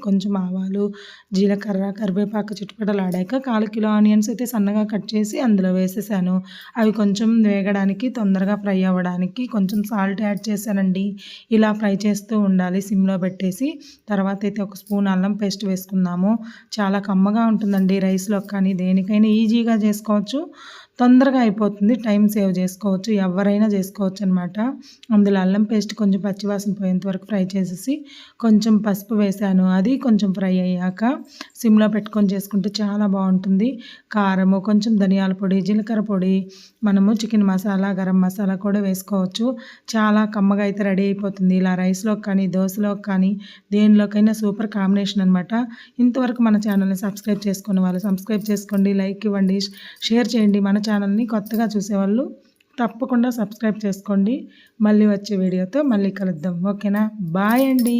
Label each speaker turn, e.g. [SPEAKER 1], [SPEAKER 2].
[SPEAKER 1] కొంచెం ఆవాలు, జీలకర్ర, కరివేపాకు చిటపటలాడాక 1/4 కిలో ఆనియన్స్ అయితే సన్నగా కట్ చేసి అందులో వేసేసాను. అవి కొంచెం వేగడానికి తొందరగా ఫ్రై అవ్వడానికి కొంచెం సాల్ట్ యాడ్ చేశానండి. ఇలా ఫ్రై చేస్తూ ఉండాలి సిమ్‌లో పెట్టేసి. తర్వాత అయితే ఒక స్పూన్ అల్లం పేస్ట్ వేసుకుందాము. చాలా కమ్మగా ఉంటుందండి రైస్‌లోకి కానీ దేనికైనా ఈజీగా చేసుకోవచ్చు. తొందరగా అయిపోతుంది. టైం సేవ్ చేసుకోవచ్చు. ఎవరైనా చేసుకోవచ్చనమాట. అందులో అల్లం పేస్ట్ కొంచెం పచ్చివాసన పోయేంత వరకు ఫ్రై చేసేసి కొంచెం పసుపు వేశాను. అది కొంచెం ఫ్రై అయ్యాక సిమ్‌లో పెట్టుకొని చేసుకుంటే చాలా బావుంటుంది. కారము, కొంచెం ధనియాల పొడి, జీలకర్ర పొడి, మనము చికెన్ మసాలా, గరం మసాలా కూడా వేసుకోవచ్చు. చాలా కమ్మగా అయితే రెడీ అయిపోతుంది. ఇలా రైస్‌లోకి కానీ, దోసలోకి కానీ దేనిలోకైనా సూపర్ కాంబినేషన్ అనమాట. ఇంతవరకు మన ఛానల్‌ని సబ్స్క్రైబ్ చేసుకున్న వాళ్ళు సబ్స్క్రైబ్ చేసుకోండి, లైక్ ఇవ్వండి, షేర్ చేయండి. మన ఛానల్‌ని కొత్తగా చూసేవాళ్ళు తప్పకుండా సబ్స్క్రైబ్ చేసుకోండి. మళ్ళీ వచ్చే వీడియోతో మళ్ళీ కలుద్దాం. ఓకేనా? బాయ్ అండి.